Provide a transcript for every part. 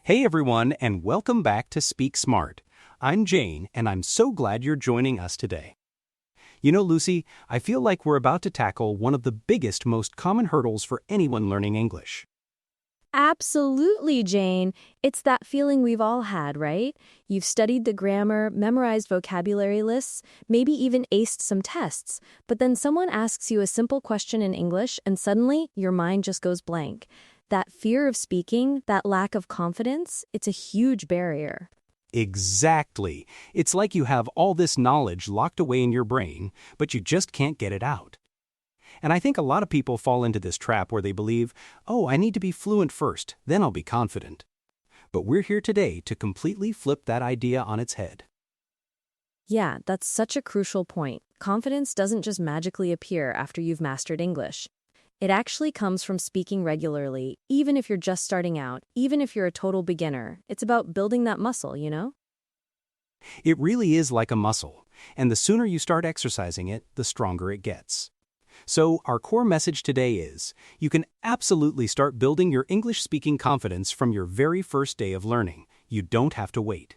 Hey everyone, and welcome back to Speak Smart. I'm Jane, and I'm so glad you're joining us today. You know, Lucy, I feel like we're about to tackle one of the biggest, most common hurdles for anyone learning English. Absolutely, Jane. It's that feeling we've all had, right? You've studied the grammar, memorized vocabulary lists, maybe even aced some tests, but then someone asks you a simple question in English and suddenly your mind just goes blank. That fear of speaking, that lack of confidence, it's a huge barrier. Exactly. It's like you have all this knowledge locked away in your brain, but you just can't get it out. And I think a lot of people fall into this trap where they believe, oh, I need to be fluent first, then I'll be confident. But we're here today to completely flip that idea on its head. Yeah, that's such a crucial point. Confidence doesn't just magically appear after you've mastered English. It actually comes from speaking regularly, even if you're just starting out, even if you're a total beginner. It's about building that muscle, you know? It really is like a muscle, and the sooner you start exercising it, the stronger it gets. So, our core message today is, you can absolutely start building your English-speaking confidence from your very first day of learning. You don't have to wait.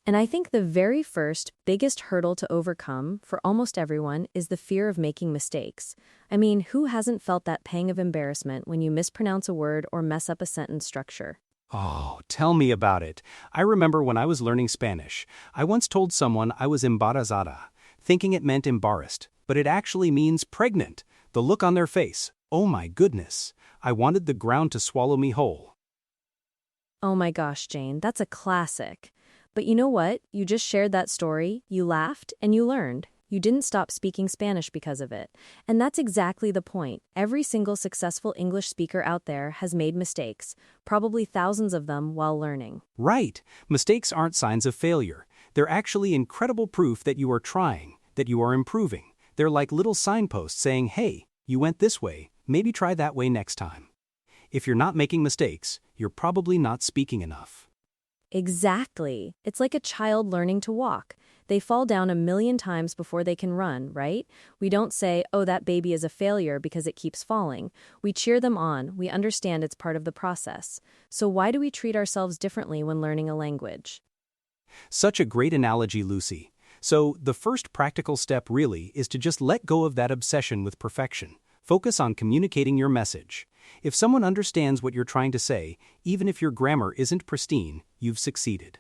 And I think the very first, biggest hurdle to overcome for almost everyone is the fear of making mistakes. I mean, who hasn't felt that pang of embarrassment when you mispronounce a word or mess up a sentence structure? Oh, tell me about it. I remember when I was learning Spanish, I once told someone I was embarazada, thinking it meant embarrassed, but it actually means pregnant. The look on their face, oh my goodness, I wanted the ground to swallow me whole. Oh my gosh, Jane, that's a classic. But you know what? You just shared that story, you laughed, and you learned. You didn't stop speaking Spanish because of it. And that's exactly the point. Every single successful English speaker out there has made mistakes, probably thousands of them while learning. Right, mistakes aren't signs of failure. They're actually incredible proof that you are trying, that you are improving. They're like little signposts saying, hey, you went this way, maybe try that way next time. If you're not making mistakes, you're probably not speaking enough. Exactly. It's like a child learning to walk. They fall down a million times before they can run, right? We don't say, oh, that baby is a failure because it keeps falling. We cheer them on. We understand it's part of the process. So why do we treat ourselves differently when learning a language? Such a great analogy, Lucy. So, the first practical step really is to just let go of that obsession with perfection. Focus on communicating your message. If someone understands what you're trying to say, even if your grammar isn't pristine, you've succeeded.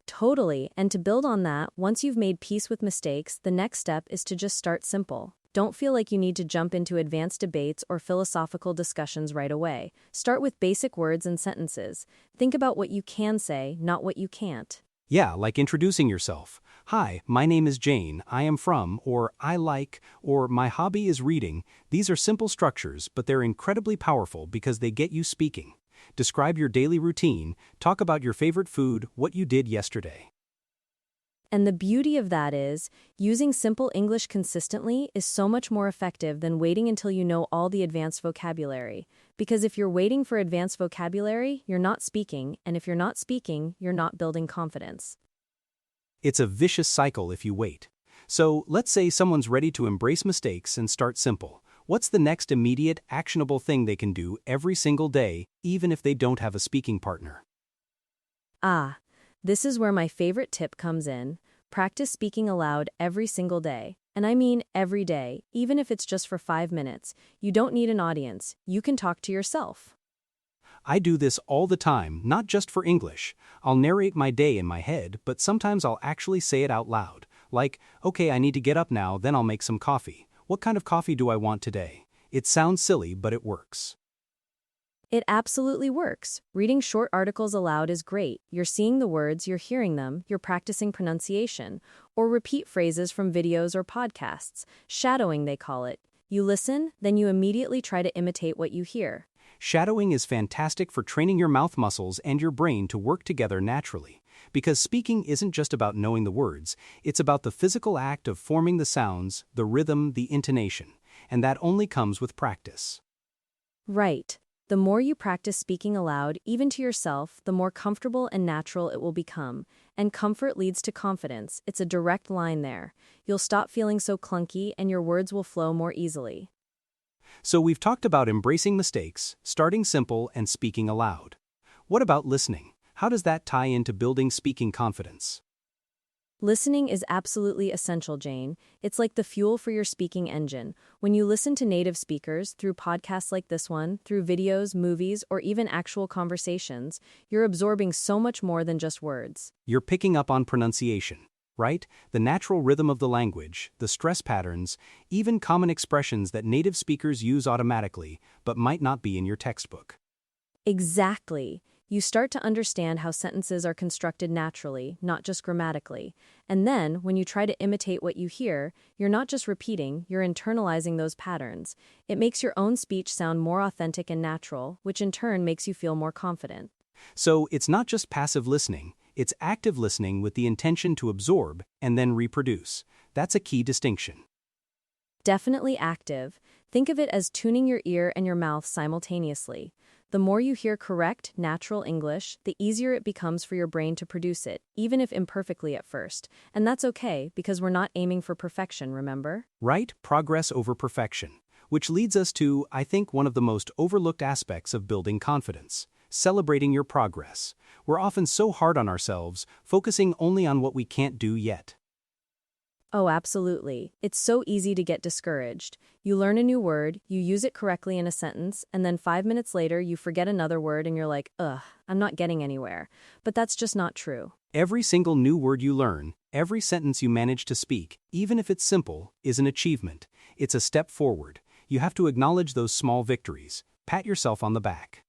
Totally. And to build on that, once you've made peace with mistakes, the next step is to just start simple. Don't feel like you need to jump into advanced debates or philosophical discussions right away. Start with basic words and sentences. Think about what you can say, not what you can't. Yeah, like introducing yourself. Hi, my name is Jane, I am from, or I like, or my hobby is reading. These are simple structures, but they're incredibly powerful because they get you speaking. Describe your daily routine, talk about your favorite food, what you did yesterday. And the beauty of that is, using simple English consistently is so much more effective than waiting until you know all the advanced vocabulary. Because if you're waiting for advanced vocabulary, you're not speaking, and if you're not speaking, you're not building confidence. It's a vicious cycle if you wait. So, let's say someone's ready to embrace mistakes and start simple. What's the next immediate, actionable thing they can do every single day, even if they don't have a speaking partner? Ah, this is where my favorite tip comes in. Practice speaking aloud every single day. And I mean every day, even if it's just for 5 minutes. You don't need an audience. You can talk to yourself. I do this all the time, not just for English. I'll narrate my day in my head, but sometimes I'll actually say it out loud. Like, okay, I need to get up now, then I'll make some coffee. What kind of coffee do I want today? It sounds silly, but it works. It absolutely works. Reading short articles aloud is great. You're seeing the words, you're hearing them, you're practicing pronunciation. Or repeat phrases from videos or podcasts. Shadowing, they call it. You listen, then you immediately try to imitate what you hear. Shadowing is fantastic for training your mouth muscles and your brain to work together naturally. Because speaking isn't just about knowing the words, it's about the physical act of forming the sounds, the rhythm, the intonation. And that only comes with practice. Right. The more you practice speaking aloud, even to yourself, the more comfortable and natural it will become. And comfort leads to confidence. It's a direct line there. You'll stop feeling so clunky and your words will flow more easily. So we've talked about embracing mistakes, starting simple, and speaking aloud. What about listening? How does that tie into building speaking confidence? Listening is absolutely essential, Jane. It's like the fuel for your speaking engine. When you listen to native speakers through podcasts like this one, through videos, movies, or even actual conversations, you're absorbing so much more than just words. You're picking up on pronunciation, right? The natural rhythm of the language, the stress patterns, even common expressions that native speakers use automatically, but might not be in your textbook. Exactly. You start to understand how sentences are constructed naturally, not just grammatically. And then, when you try to imitate what you hear, you're not just repeating, you're internalizing those patterns. It makes your own speech sound more authentic and natural, which in turn makes you feel more confident. So it's not just passive listening, it's active listening with the intention to absorb and then reproduce. That's a key distinction. Definitely active. Think of it as tuning your ear and your mouth simultaneously. The more you hear correct, natural English, the easier it becomes for your brain to produce it, even if imperfectly at first. And that's okay, because we're not aiming for perfection, remember? Right? Progress over perfection. Which leads us to, I think, one of the most overlooked aspects of building confidence: celebrating your progress. We're often so hard on ourselves, focusing only on what we can't do yet. Oh, absolutely. It's so easy to get discouraged. You learn a new word, you use it correctly in a sentence, and then 5 minutes later you forget another word and you're like, ugh, I'm not getting anywhere. But that's just not true. Every single new word you learn, every sentence you manage to speak, even if it's simple, is an achievement. It's a step forward. You have to acknowledge those small victories. Pat yourself on the back.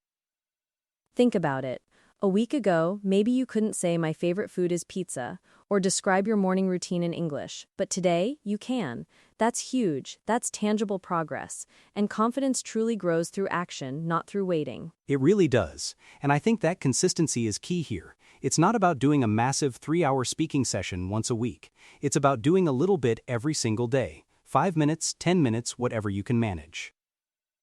Think about it. A week ago, maybe you couldn't say my favorite food is pizza, or describe your morning routine in English, but today, you can. That's huge, that's tangible progress, and confidence truly grows through action, not through waiting. It really does. And I think that consistency is key here. It's not about doing a massive 3-hour speaking session once a week. It's about doing a little bit every single day. 5 minutes, 10 minutes, whatever you can manage.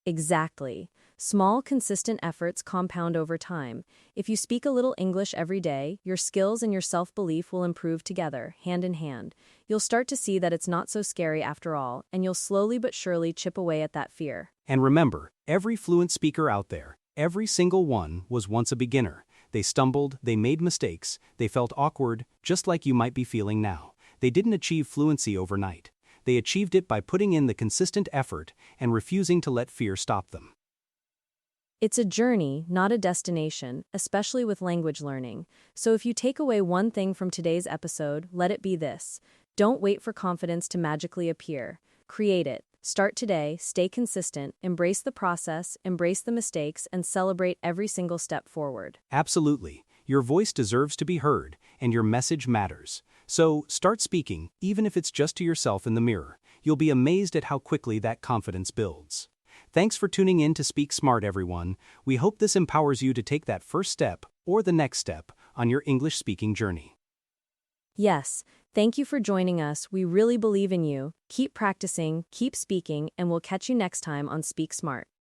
Exactly. Small, consistent efforts compound over time. If you speak a little English every day, your skills and your self-belief will improve together, hand in hand. You'll start to see that it's not so scary after all, and you'll slowly but surely chip away at that fear. And remember, every fluent speaker out there, every single one, was once a beginner. They stumbled, they made mistakes, they felt awkward, just like you might be feeling now. They didn't achieve fluency overnight. They achieved it by putting in the consistent effort and refusing to let fear stop them. It's a journey, not a destination, especially with language learning. So if you take away one thing from today's episode, let it be this. Don't wait for confidence to magically appear. Create it. Start today, stay consistent, embrace the process, embrace the mistakes, and celebrate every single step forward. Absolutely. Your voice deserves to be heard, and your message matters. So start speaking, even if it's just to yourself in the mirror. You'll be amazed at how quickly that confidence builds. Thanks for tuning in to Speak Smart, everyone. We hope this empowers you to take that first step, or the next step, on your English speaking journey. Yes, thank you for joining us. We really believe in you. Keep practicing, keep speaking, and we'll catch you next time on Speak Smart.